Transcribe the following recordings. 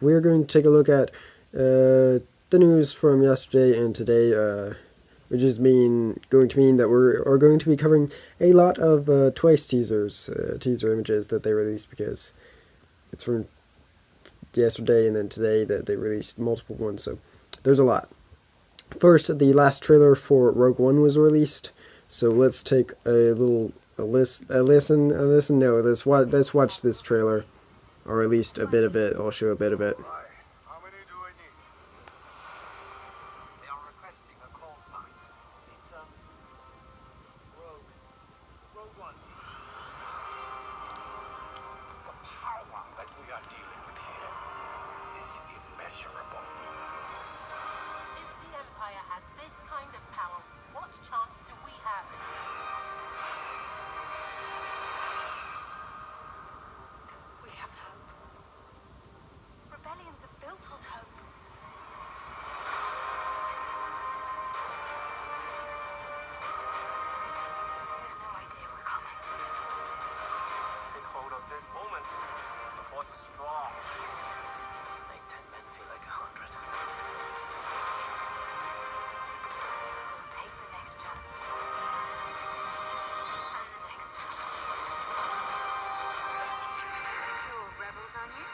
we're going to take a look at the news from yesterday and today, which is going to mean that we're going to be covering a lot of Twice teasers, teaser images that they released, because it's from yesterday and then today that they released multiple ones, so there's a lot. First, the last trailer for Rogue One was released, so let's take a listen. No, let's watch this trailer, or at least a bit of it. I'll show a bit of it. How many do I need? They are requesting a call sign. It's Rogue One. The power that we are dealing with here is immeasurable. If the Empire has this kind of power, what chance do we have? We have hope. Rebellions are built on hope. There's no idea we're coming. Take hold of this moment. The force is strong. Make 10 men feel like 100. We'll take the next chance. And the next. You're rebels, aren't you?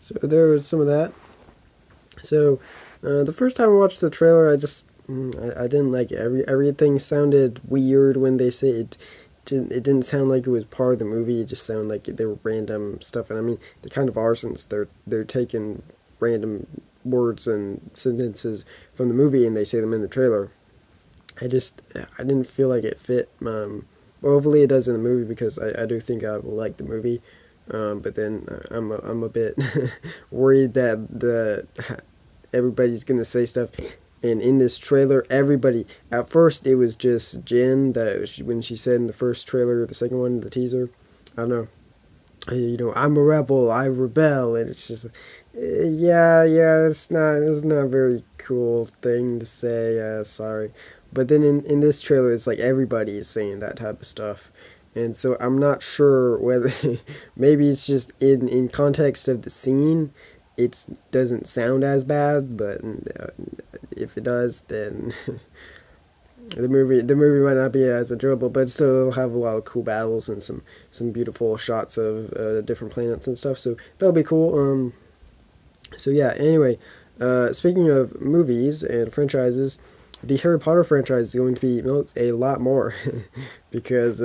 So there was some of that. So the first time I watched the trailer, I didn't like it. Everything sounded weird when they say it. It didn't sound like it was part of the movie. It just sounded like they were random stuff, and I mean they kind of are, since they're taking random words and sentences from the movie and they say them in the trailer. I didn't feel like it fit. Well, hopefully it does in the movie, because I do think I will like the movie. But then I'm a bit worried that everybody's gonna say stuff. And in this trailer, everybody, at first it was just Jen, when she said in the first trailer, the second one, the teaser, I don't know, I'm a rebel, I rebel, and it's just, it's not a very cool thing to say, sorry. But then in this trailer, it's like everybody is saying that type of stuff. And so I'm not sure whether, maybe it's just in context of the scene, it doesn't sound as bad, but if it does, then the movie might not be as enjoyable, but still it'll have a lot of cool battles and some beautiful shots of different planets and stuff, so that'll be cool. So yeah, anyway, speaking of movies and franchises, the Harry Potter franchise is going to be milked a lot more because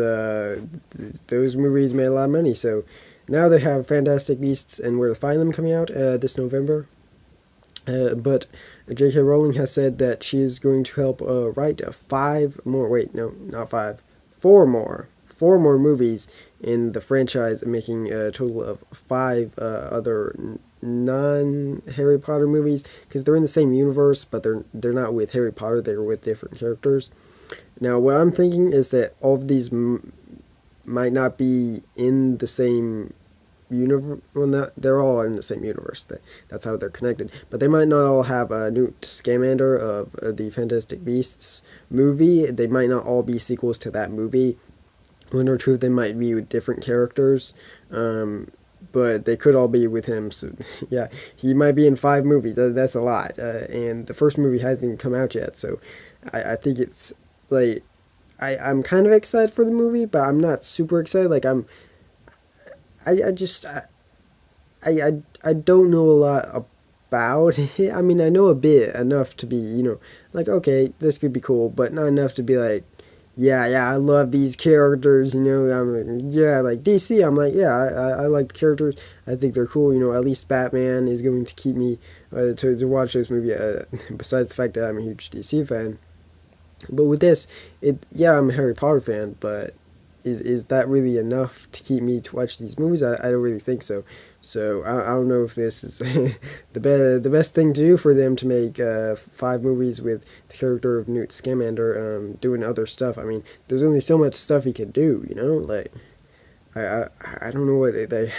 those movies made a lot of money. So now they have Fantastic Beasts and Where to Find Them coming out this November. But J.K. Rowling has said that she is going to help write 4 more movies in the franchise, making a total of 5 other non-Harry Potter movies, because they're in the same universe, but they're not with Harry Potter, they're with different characters. Now, what I'm thinking is that all of these might not be in the same universe. Well, they're all in the same universe. That's how they're connected. But they might not all have a Newt Scamander of the Fantastic Beasts movie. They might not all be sequels to that movie. One or two of them might be with different characters. But they could all be with him. So yeah, he might be in 5 movies. That's a lot. And the first movie hasn't even come out yet. So I think it's like, I'm kind of excited for the movie, but I'm not super excited. Like I don't know a lot about it. I mean, I know a bit, enough to be, like, okay, this could be cool, but not enough to be like, yeah, I love these characters, like DC, I'm like, yeah, I like the characters, I think they're cool, at least Batman is going to keep me, to watch this movie, besides the fact that I'm a huge DC fan. But with this, I'm a Harry Potter fan, but is that really enough to keep me to watch these movies? I don't really think so. So I don't know if this is the best thing to do for them to make 5 movies with the character of Newt Scamander doing other stuff. I mean, there's only so much stuff he can do, like I don't know what they.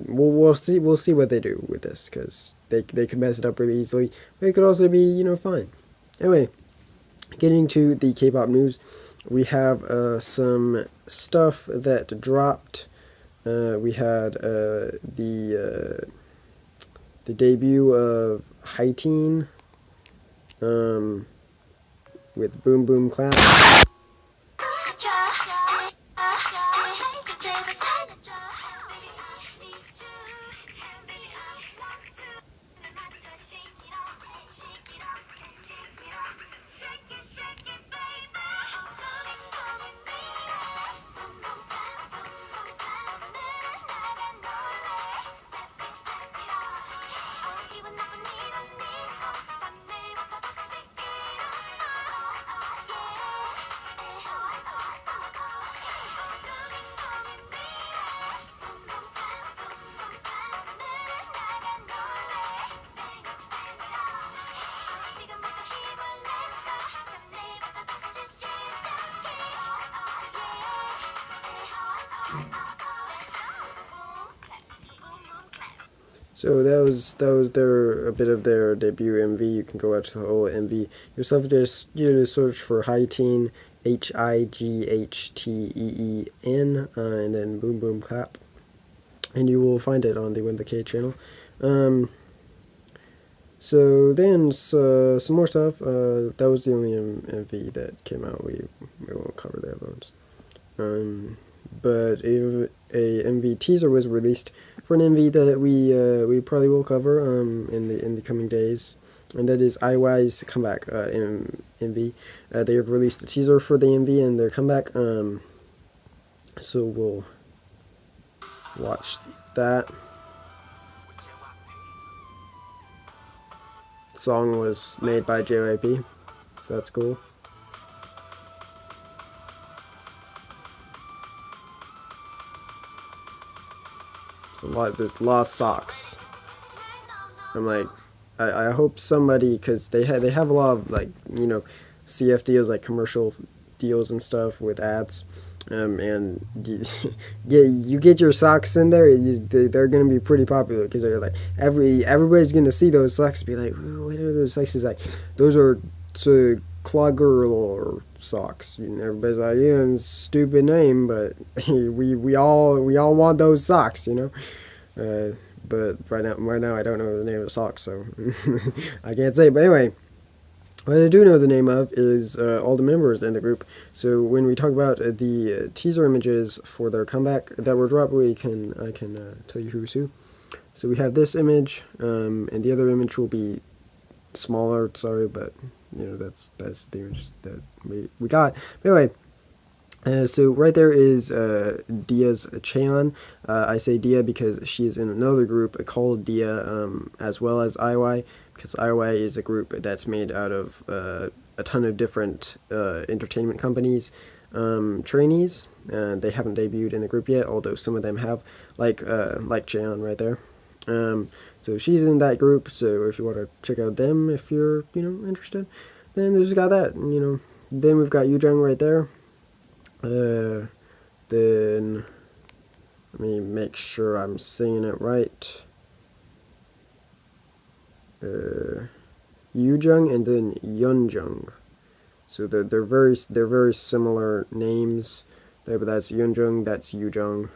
We'll see what they do with this, because they could mess it up really easily. But it could also be fine. Anyway, getting to the K-pop news, we have some stuff that dropped we had the debut of Highteen with Boom Boom Clap. So that was their a bit of their debut MV. You can go watch the whole MV yourself. Just search for Highteen, Highteen, and then Boom Boom Clap, and you will find it on the Win the K channel. So then some more stuff. That was the only MV that came out. We won't cover the other ones. But a MV teaser was released for an MV that we probably will cover in the coming days, and that is IY's comeback MV. They have released a teaser for the MV and their comeback. So we'll watch that. The song was made by JYP, so that's cool. There's a lot of socks. I'm like, I hope somebody, because they have a lot of, like, you know, CF deals, like commercial deals and stuff with ads, and you get your socks in there, they're gonna be pretty popular, because they're like everybody's gonna see those socks and be like, what are those socks? It's like, those are clogger or socks. You know, everybody's like, yeah, it's a stupid name, but we all want those socks, you know. But right now I don't know the name of the socks, so I can't say. But anyway, what I do know the name of is all the members in the group. So when we talk about the teaser images for their comeback that were dropped, I can tell you who's who. So we have this image, and the other image will be smaller. Sorry, but you know, that's the image that we got. But anyway, so right there is Dia's Cheon. I say Dia because she is in another group called Dia, as well as IY, because IY is a group that's made out of a ton of different entertainment companies trainees. They haven't debuted in the group yet, although some of them have, like Cheon right there. So she's in that group, so if you want to check out them, if you're, you know, interested, then there's got that, you know. Then we've got Yoojung right there. Then let me make sure I'm saying it right. Yoojung and then Yeonjung. So they're very similar names. There, but that's Yeonjung, that's Yoojung.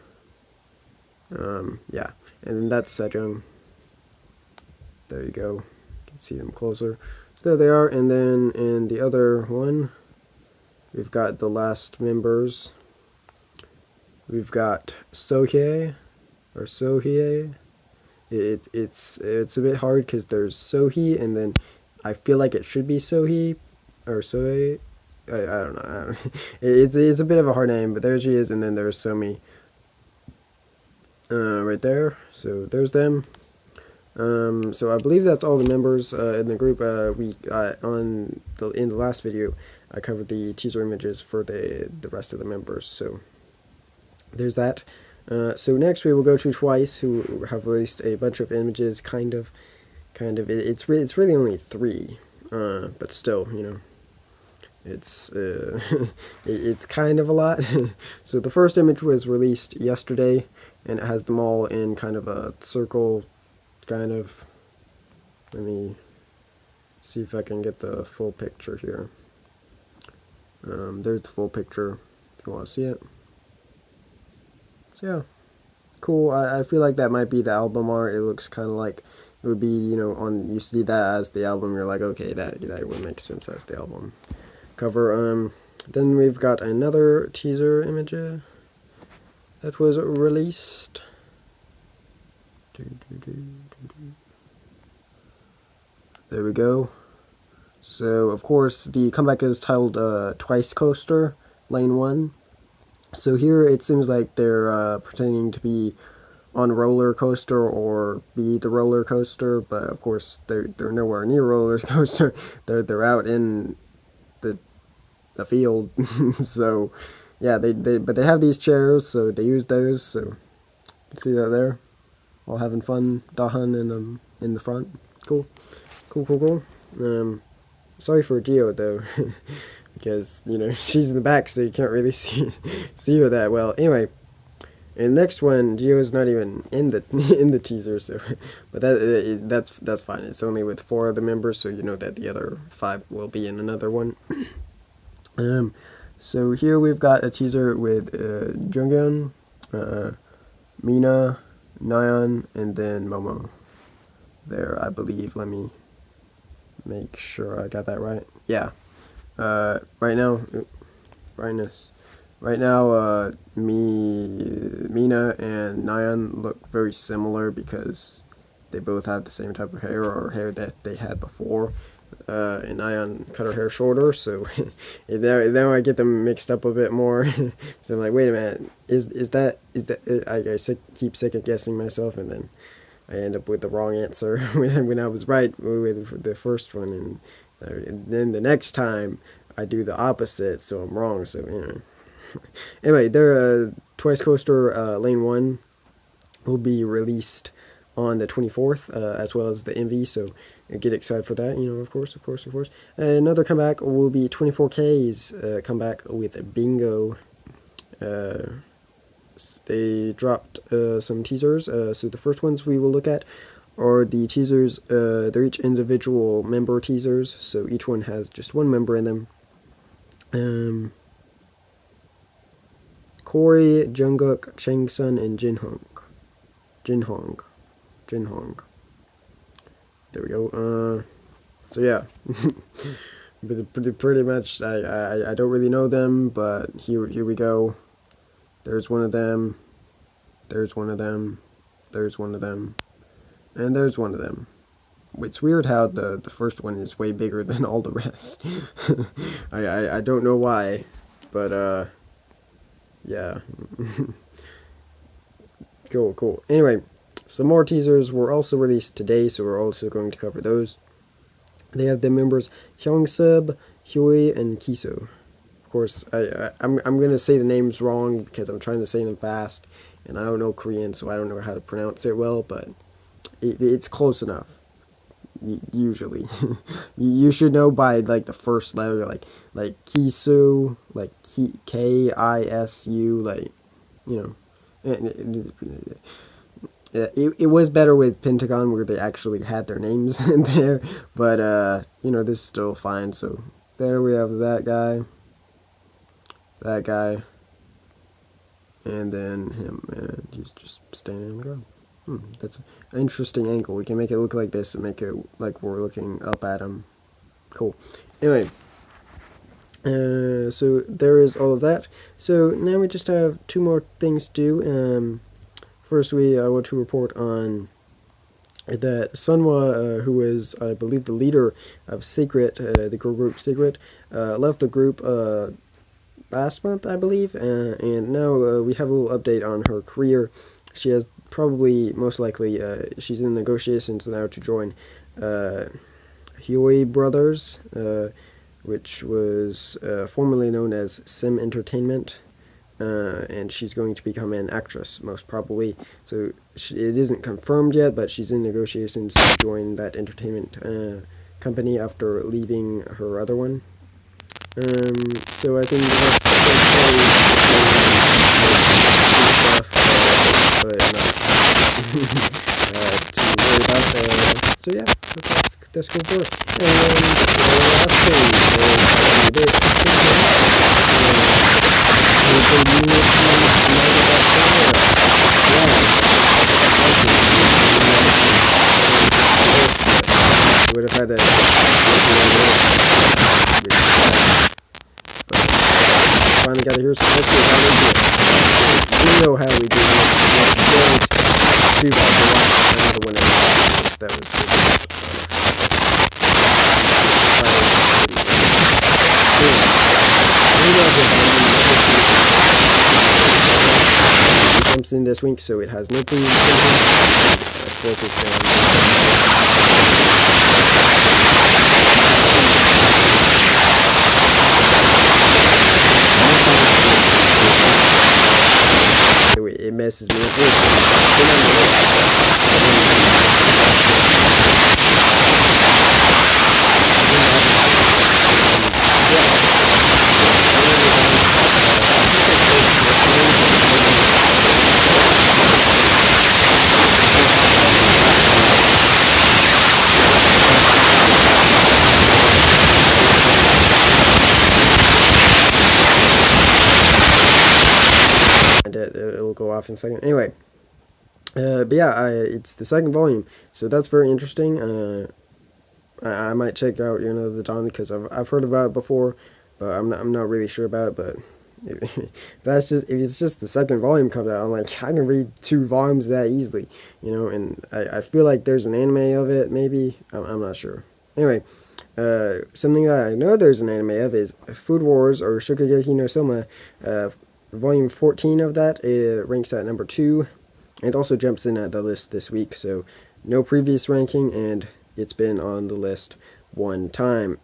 Yeah, and then that's Sejong. There you go. You can see them closer. So there they are, and then in the other one, we've got the last members. We've got Sohye, or Sohye. It's a bit hard because there's Sohee, and then I feel like it should be Sohee, or Sohye. I don't know. It's a bit of a hard name, but there she is, and then there's Somi. Right there. So there's them. So I believe that's all the members in the group. In the last video, I covered the teaser images for the rest of the members. So there's that. So next we will go to Twice, who have released a bunch of images. Kind of. It's really only 3, but still, you know, it's it's kind of a lot. So the first image was released yesterday, and it has them all in kind of a circle. Kind of. Let me see if I can get the full picture here. There's the full picture if you want to see it. So yeah, cool. I feel like that might be the album art. It looks kind of like it would be, you know, on you see that as the album. You're like, okay, that would make sense as the album cover. Then we've got another teaser image that was released. There we go. So, of course, the comeback is titled Twice Coaster, Lane 1. So here it seems like they're pretending to be on a roller coaster or be the roller coaster, but of course they're nowhere near a roller coaster. They're out in the field. So yeah, but they have these chairs, so they use those. So you see that there, all having fun. Dahan in the front. Cool. Sorry for Geo though, because you know she's in the back, so you can't really see her that well. Anyway, and the next one, Geo is not even in the teaser, so but that's fine. It's only with 4 of the members, so you know that the other 5 will be in another one. So here we've got a teaser with Junghyun, Mina, Nayeon, and then Momo. There, I believe. Let me make sure I got that right. Yeah. Right now, brightness. Right now, Mina and Nayeon look very similar because they both have the same type of hair or hair that they had before. And Nayeon cut her hair shorter, so now I get them mixed up a bit more. So I'm like, wait a minute, is that I keep second guessing myself, and then I end up with the wrong answer when I was right with the first one, and then the next time I do the opposite, so I'm wrong. So you know. Anyway, their Twice Coaster Lane 1 will be released on the 24th, as well as the MV, so get excited for that, you know, of course. Another comeback will be 24K's comeback with Bingo. They dropped some teasers, so the first ones we will look at are the teasers, they're each individual member teasers, so each one has just one member in them. Corey, Jungkook, Changsun, and Jinhong. There we go. So yeah, pretty much. I don't really know them, but here we go. There's one of them. There's one of them. There's one of them. And there's one of them. It's weird how the first one is way bigger than all the rest. I don't know why, but yeah. Cool. Anyway, some more teasers were also released today, so we're also going to cover those. They have the members Hyungsub, Hyui, and Kiso. Of course, I'm going to say the names wrong because I'm trying to say them fast, and I don't know Korean, so I don't know how to pronounce it well, but it's close enough. Usually. You should know by like the first letter, like Kisu, like Kisu, like, you know. It was better with Pentagon where they actually had their names in there, but you know, this is still fine. So there we have that guy, and then him, and he's just standing on the ground. That's an interesting angle. We can make it look like this and make it like we're looking up at him. Cool. Anyway, so there is all of that. So now we just have 2 more things to do. First, I want to report on that Sunhwa, who is, I believe, the leader of Secret, the girl group Secret, left the group last month, I believe, and now we have a little update on her career. She has most likely, she's in negotiations now to join Hyoi Brothers, which was formerly known as Sim Entertainment. And she's going to become an actress, most probably. So it isn't confirmed yet, but she's in negotiations to join that entertainment company after leaving her other one. So I think that's but not to worry about. So yeah, that's good for it. And the last thing is try to finally got to hear some. Let's see how we do it. We know how we do it. Too bad. Another one that was it jumps in this week, so it has no previous. Of course, it's it messes me up. It'll go off in a second. Anyway, but yeah, it's the second volume, so that's very interesting. I might check out the Dawn because I've heard about it before, but I'm not really sure about it. But if it's just the second volume comes out, I'm like, I can read 2 volumes that easily, and I feel like there's an anime of it. Maybe I'm not sure. Anyway. Something that I know there's an anime of is Food Wars or Shokugeki no Soma. Volume 14 of that ranks at number 2. It also jumps in at the list this week, so no previous ranking, and it's been on the list 1 time.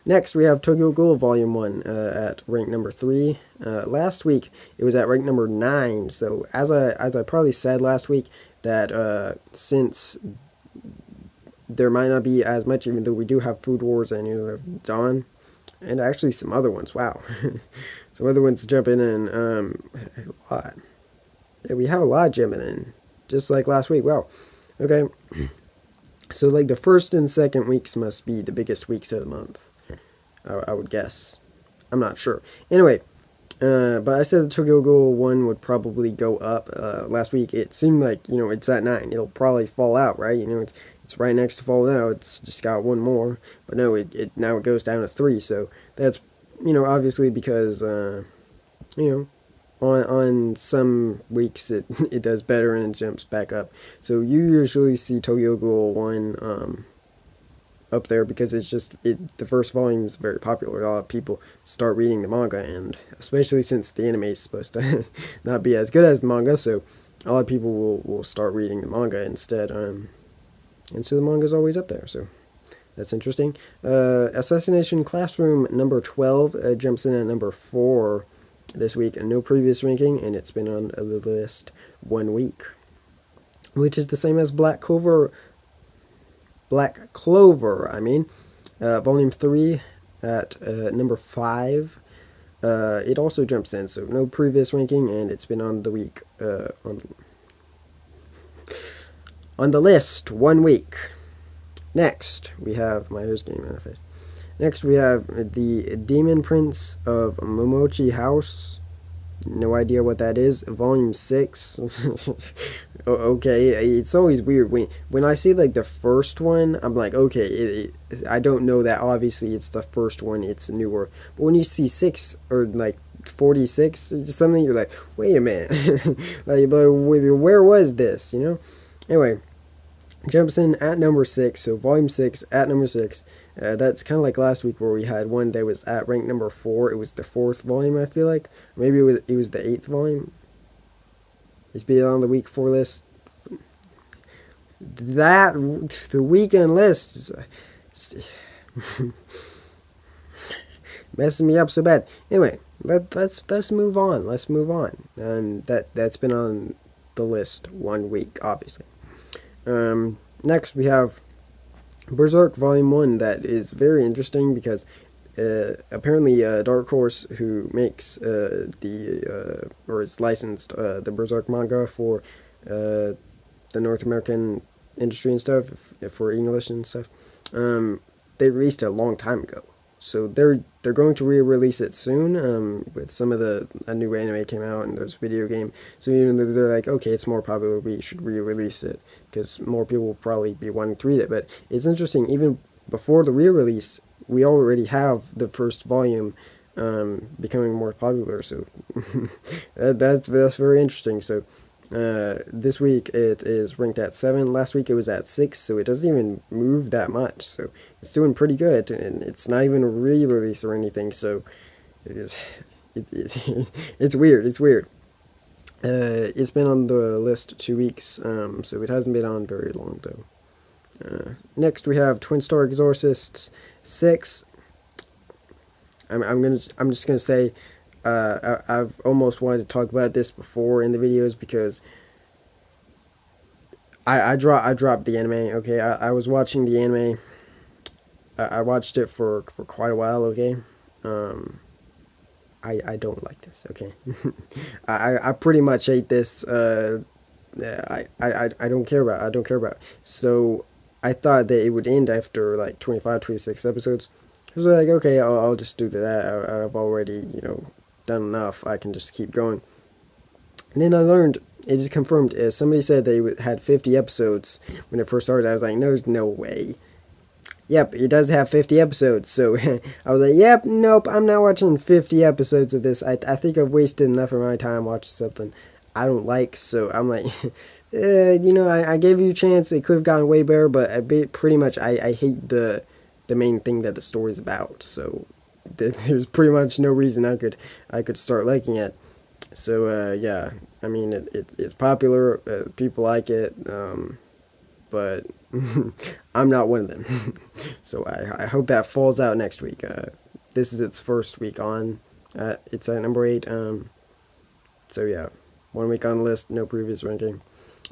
Next, we have Tokyo Ghoul Volume 1 at rank number 3. Last week, it was at rank number 9, so as I probably said last week, that since there might not be as much, even though we do have Food Wars and Dawn, and actually some other ones. Wow, some other ones jumping in a lot. Yeah, we have a lot jumping in, just like last week. Wow. Okay. So like the first and second weeks must be the biggest weeks of the month. I would guess. I'm not sure. Anyway, but I said the Tokyo Ghoul one would probably go up. Last week it seemed like it's at 9. It'll probably fall out, right? It's right next to falling out. It's just got 1 more, but no, it now it goes down to 3. So that's obviously because on some weeks it does better and it jumps back up. So you usually see Tokyo Ghoul 1 up there because it's just the first volume is very popular. A lot of people start reading the manga, and especially since the anime is supposed to not be as good as the manga, so a lot of people will start reading the manga instead. And so the manga is always up there, so that's interesting. Assassination Classroom number 12 jumps in at number 4 this week, and no previous ranking, and it's been on the list 1 week, which is the same as Black Clover. Volume 3 at number 5. It also jumps in, so no previous ranking, and it's been on the week on the list 1 week. Next, we have my hair's getting in my face. Next, we have the Demon Prince of Momochi House. No idea what that is. Volume 6. Okay, it's always weird when I see like the first one. I'm like, okay, I don't know that obviously it's the first one. It's newer. But when you see 6 or like 46 or something, you're like, wait a minute, like where was this? Anyway. Jumps in at number 6, so volume 6 at number 6. That's kind of like last week where we had one that was at rank number 4. It was the 4th volume, I feel like. Maybe it was the 8th volume. It's been on the week 4 list. The weekend list is messing me up so bad. Anyway, let's move on. Let's move on. And that's been on the list 1 week, obviously. Next we have Berserk Volume 1. That is very interesting because apparently Dark Horse, who makes or is licensed the Berserk manga for the North American industry and stuff, for English and stuff, they released it a long time ago. So they're going to re-release it soon. With some of a new anime came out and there's video game. So even though they're like, okay, it's more popular, we should re-release it because more people will probably be wanting to read it. But it's interesting. Even before the re-release, we already have the first volume becoming more popular. So that's very interesting. So. This week it is ranked at 7. Last week it was at 6, so it doesn't even move that much. So it's doing pretty good, and it's not even a re-release or anything. So it is, it's weird. It's weird. It's been on the list 2 weeks, so it hasn't been on very long though. Next we have Twin Star Exorcists 6. I'm just gonna say. I've almost wanted to talk about this before in the videos because I dropped the anime. Okay, I was watching the anime. I watched it for quite a while. Okay, I don't like this. Okay, I pretty much hate this. I don't care about. I don't care about. So I thought that it would end after like 25, 26 episodes. I was like, okay, I'll just do that. I've already done enough. I can just keep going. And then I learned, it is confirmed, as somebody said they had 50 episodes when it first started. I was like, no way. Yep, it does have 50 episodes. So I was like, yep, nope, I'm not watching 50 episodes of this. I think I've wasted enough of my time watching something I don't like. So I'm like, I gave you a chance. It could have gotten way better, but pretty much I hate the main thing that the story's about. So there's pretty much no reason I could start liking it. So yeah, I mean it's popular, people like it, but I'm not one of them. So I hope that falls out next week. This is its first week on. It's at number 8. So yeah, 1 week on the list, no previous ranking.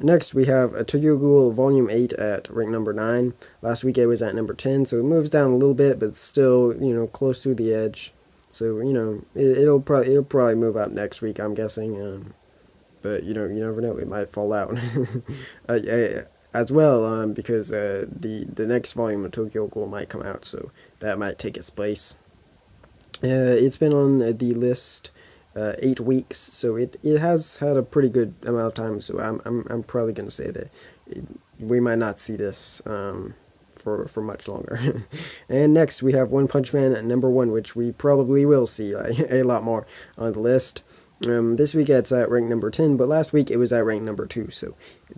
Next, we have a Tokyo Ghoul Volume 8 at rank number 9. Last week it was at number 10, so it moves down a little bit, but still, close to the edge. So, it'll probably move up next week, I'm guessing. But, you never know, it might fall out. As well, because the next volume of Tokyo Ghoul might come out, so that might take its place. It's been on the list 8 weeks, so it has had a pretty good amount of time. So I'm probably gonna say that we might not see this for much longer. And next we have One Punch Man at number 1, which we probably will see a lot more on the list. This week it's at rank number 10, but last week it was at rank number 2. So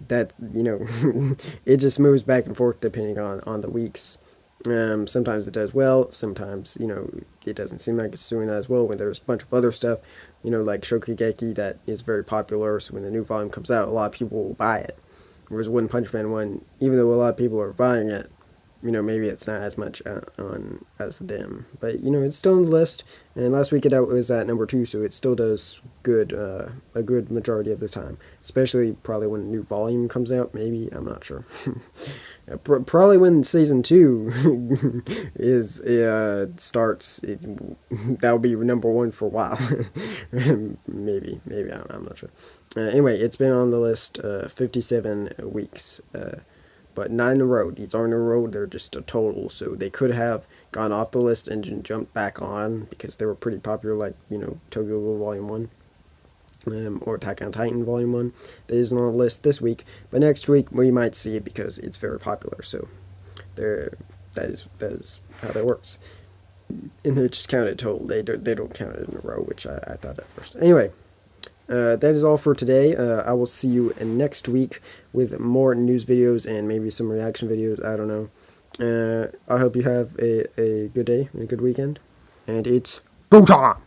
that it just moves back and forth depending on the weeks. Sometimes it does well, sometimes, it doesn't seem like it's doing as well when there's a bunch of other stuff, like Shokugeki that is very popular, so when the new volume comes out, a lot of people will buy it. Whereas One Punch Man 1, even though a lot of people are buying it, maybe it's not as much on as them. But, it's still on the list, and last week it was at number 2, so it still does good, a good majority of the time. Especially probably when a new volume comes out, maybe, I'm not sure. Probably when season 2 starts, that'll be number 1 for a while. maybe, I'm not sure. Anyway, it's been on the list 57 weeks. But 9 in a row. These aren't in a row, they're just a total. So they could have gone off the list and then jumped back on because they were pretty popular, like, Tokyo Ghoul Volume 1. Or Attack on Titan Volume 1. That isn't on the list this week. But next week we might see it because it's very popular. So that is how that works. And they just count it total. They don't count it in a row, which I thought at first. Anyway. That is all for today. I will see you next week with more news videos and maybe some reaction videos. I don't know. I hope you have a good day and a good weekend. And it's go time!